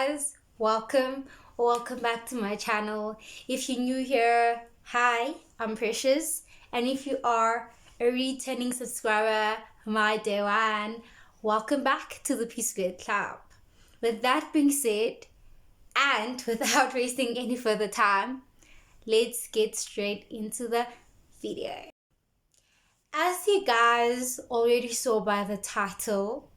guys, welcome back to my channel. If you're new here, hi, I'm Precious, and if you are a returning subscriber, my day one, welcome back to the Peace Good Club. With that being said, and without wasting any further time, let's get straight into the video. As you guys already saw by the title,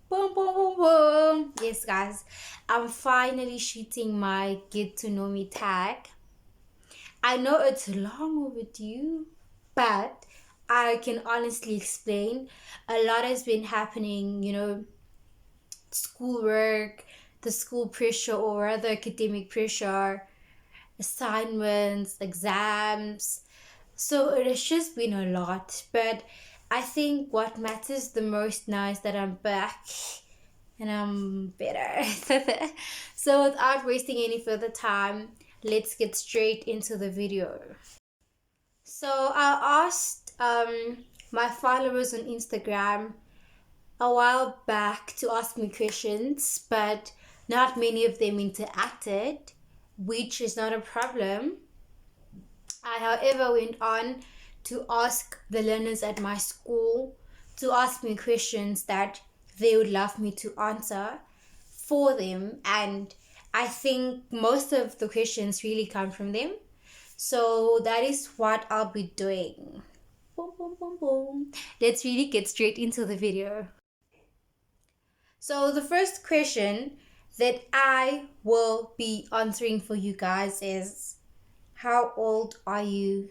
boom, boom, boom, boom. Yes, guys, I'm finally shooting my Get to Know Me tag. I know it's long overdue, but I can honestly explain a lot has been happening, schoolwork, the school pressure or other academic pressure, assignments, exams. So it has just been a lot, but I think what matters the most now is that I'm back and I'm better. So without wasting any further time, let's get straight into the video. So I asked my followers on Instagram a while back to ask me questions, but not many of them interacted, which is not a problem. I, however, went on to ask the learners at my school to ask me questions that they would love me to answer for them. And I think most of the questions really come from them. So that is what I'll be doing. Boom, boom, boom, boom. Let's really get straight into the video. So the first question that I will be answering for you guys is, how old are you?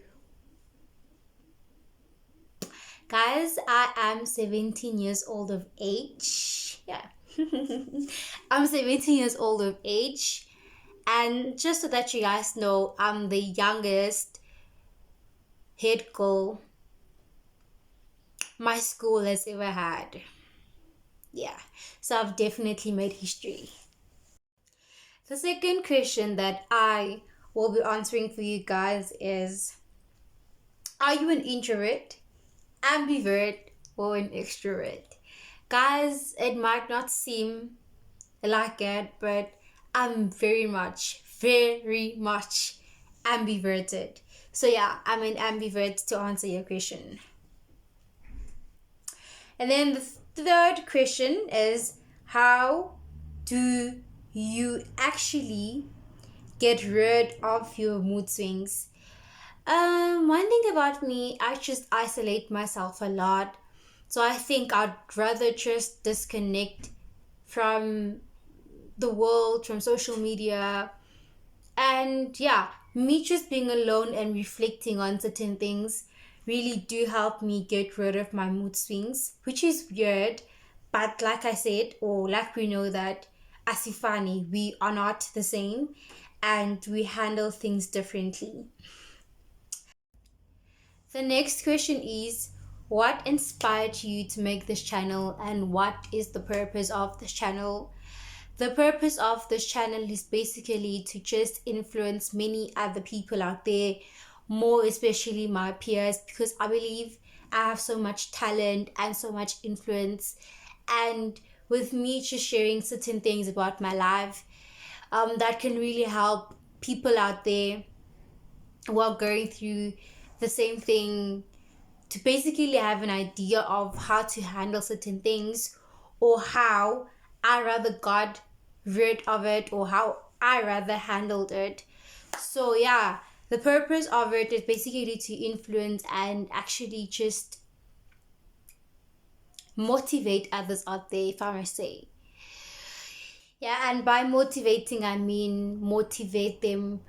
Guys, I am 17 years old of age. Yeah. I'm 17 years old of age. And just so that you guys know, I'm the youngest head girl my school has ever had. Yeah. So I've definitely made history. The second question that I will be answering for you guys is, are you an introvert, ambivert, or an extrovert? Guys, it might not seem like it, but I'm very much ambiverted. So yeah, I'm an ambivert to answer your question. And then the third question is, how do you actually get rid of your mood swings? One thing about me, I just isolate myself a lot. So I think I'd rather just disconnect from the world, from social media. And yeah, me just being alone and reflecting on certain things really do help me get rid of my mood swings, which is weird. But like I said, or like we know that Asifani, we are not the same and we handle things differently. The next question is, what inspired you to make this channel and what is the purpose of this channel? The purpose of this channel is basically to just influence many other people out there, more especially my peers, because I believe I have so much talent and so much influence. And with me just sharing certain things about my life, that can really help people out there who are going through the same thing to basically have an idea of how to handle certain things, or how I rather got rid of it, or how I rather handled it. So yeah, the purpose of it is basically to influence and actually just motivate others out there, if I may say. Yeah, and by motivating, I mean motivate them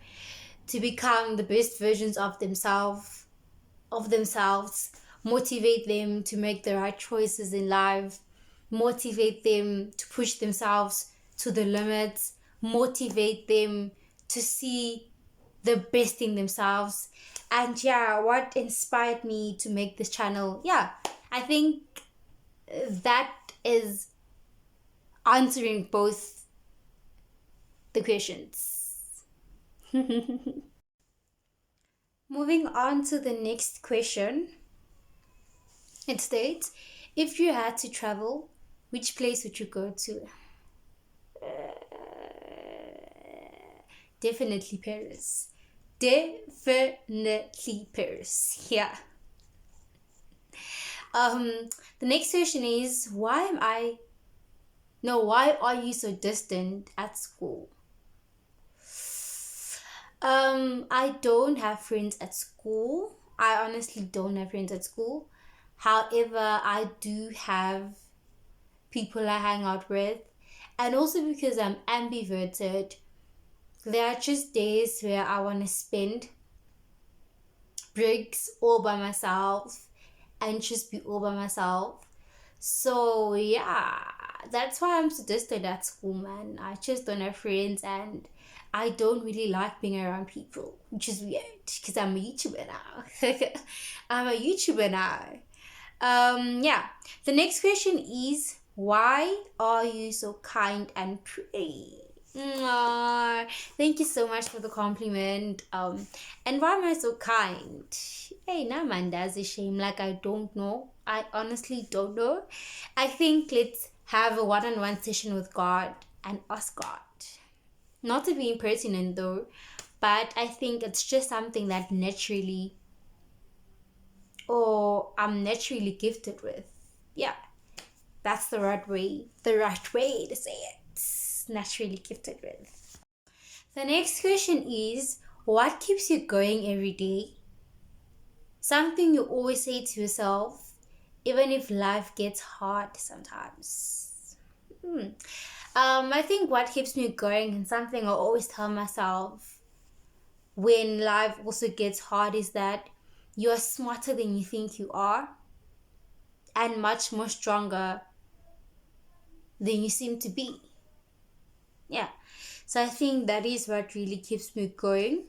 to become the best versions of themselves, motivate them to make the right choices in life, motivate them to push themselves to the limits, motivate them to see the best in themselves. And yeah, what inspired me to make this channel, yeah, I think that is answering both the questions. Moving on to the next question. It states, if you had to travel, which place would you go to? definitely Paris. Definitely Paris. Yeah. The next question is, why are you so distant at school? I don't have friends at school. I honestly don't have friends at school. However, I do have people I hang out with. And also because I'm ambiverted, there are just days where I want to spend breaks all by myself and just be all by myself. So yeah, that's why I'm so distant at school, man. I just don't have friends and I don't really like being around people, which is weird because I'm a YouTuber now. I'm a YouTuber now. Yeah. The next question is, why are you so kind and pretty? Aw, thank you so much for the compliment. And why am I so kind? Hey, now man, that's a shame. Like, I don't know. I honestly don't know. I think let's have a one-on-one session with God and ask God. Not to be impertinent though, but I think it's just something that naturally, or I'm naturally gifted with. Yeah, that's the right way to say it. Naturally gifted with. The next question is, what keeps you going every day? Something you always say to yourself, even if life gets hard sometimes. I think what keeps me going and something I always tell myself when life also gets hard is that you're smarter than you think you are and much more stronger than you seem to be. Yeah. So I think that is what really keeps me going.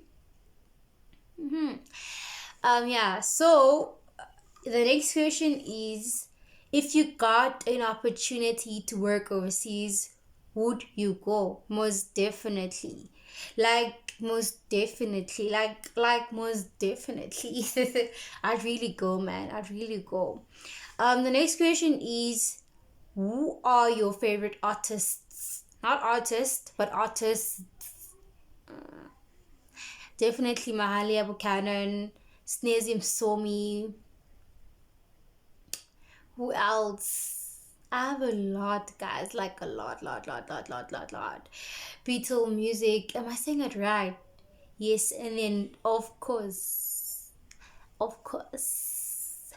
Yeah. So the next question is, if you got an opportunity to work overseas, would you go? Most definitely. Most definitely. Most definitely. I'd really go, man. I'd really go. The next question is, who are your favorite artists? Not artists, but artists. Definitely Mahalia Buchanan, Snezim Somi. Who else? I have a lot, guys. Like a lot. Beatle music. Am I saying it right? Yes, and then of course, of course.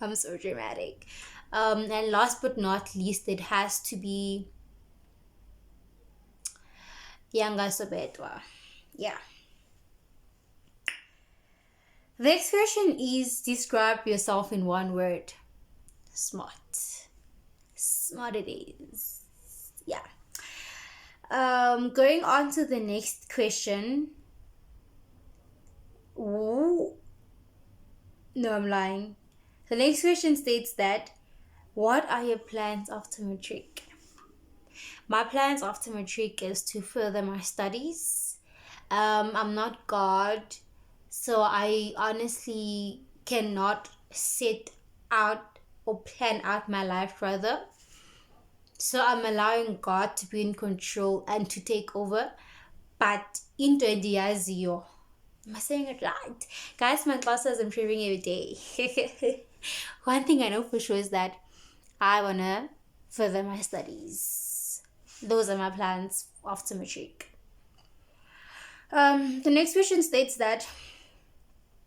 I'm so dramatic. And last but not least, it has to be Yanga Sobetwa. Yeah. The next question is, describe yourself in one word. Smart. Smart it is. Yeah. Going on to the next question. Ooh. No, I'm lying. The next question states that, what are your plans after matric? My plans after matric is to further my studies. I'm not God, so I honestly cannot set out or plan out my life rather. So I'm allowing God to be in control and to take over. But into Indiazio. Am I saying it right? Guys, my class is improving every day. One thing I know for sure is that I wanna further my studies. Those are my plans after matric. The next question states that,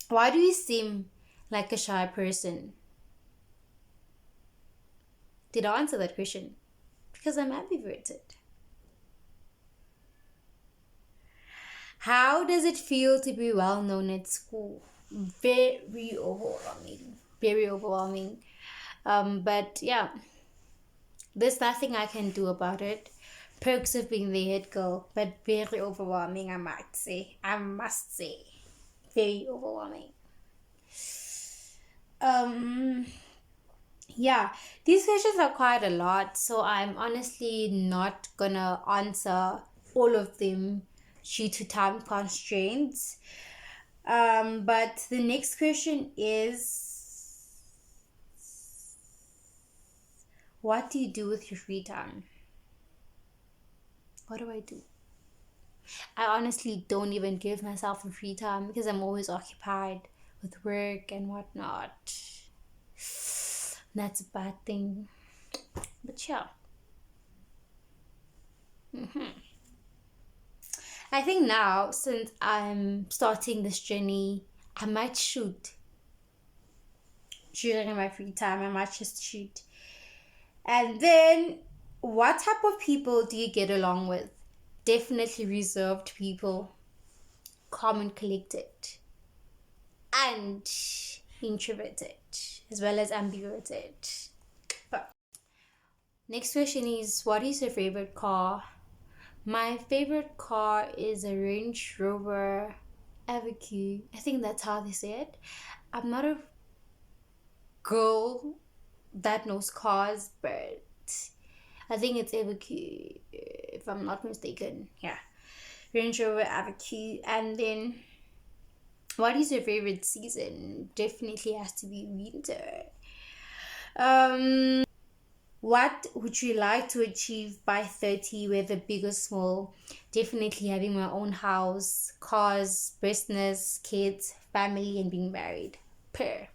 why do you seem like a shy person? Did I answer that question? Because I'm ambiverted. How does it feel to be well known at school? Very overwhelming. Very overwhelming. But yeah, there's nothing I can do about it. Perks of being the head girl, but very overwhelming, I might say. I must say. Very overwhelming. Yeah, these questions are quite a lot, so I'm honestly not gonna answer all of them due to time constraints. But the next question is, what do you do with your free time? What do I do? I honestly don't even give myself a free time because I'm always occupied with work and whatnot. That's a bad thing. But yeah. I think now, since I'm starting this journey, I might shoot during my free time. I might just shoot. And then, what type of people do you get along with? Definitely reserved people, calm and collected, and introverted, as well as ambiverted. But next question is, what is your favorite car? My favorite car is a Range Rover Evoque. I think that's how they say it. I'm not a girl that knows cars, but I think it's Evoque, if I'm not mistaken. Yeah, Range Rover Evoque. And then, what is your favorite season? Definitely has to be winter. What would you like to achieve by 30, whether big or small? Definitely having my own house, cars, business, kids, family, and being married. Per.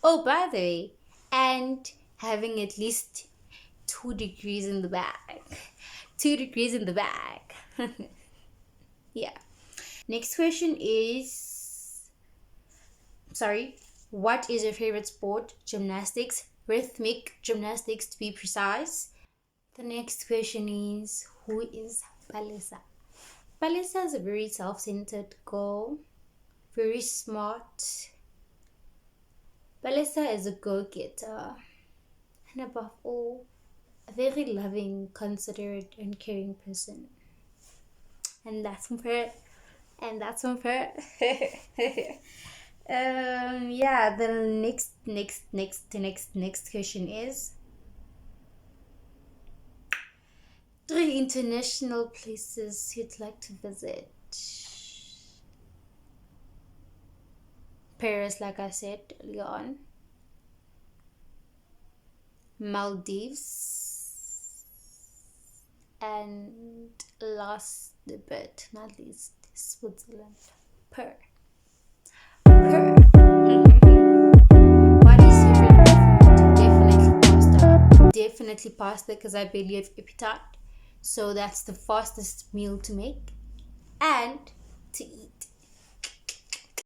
Oh, by the way, and having at least 2 degrees in the bag. 2 degrees in the bag. Yeah. Next question is, sorry, what is your favorite sport? Gymnastics, rhythmic gymnastics to be precise. The next question is, who is Palesa? Palesa is a very self-centered girl, very smart. Palesa is a go-getter, and above all, a very loving, considerate, and caring person. And that's from her. And that's from her. Yeah, the next question is, 3 international places you'd like to visit. Paris, like I said earlier on. Maldives. And last but not least, Switzerland. Per. What is your favorite food? Definitely pasta. Definitely pasta because I barely have appetite. So that's the fastest meal to make and to eat.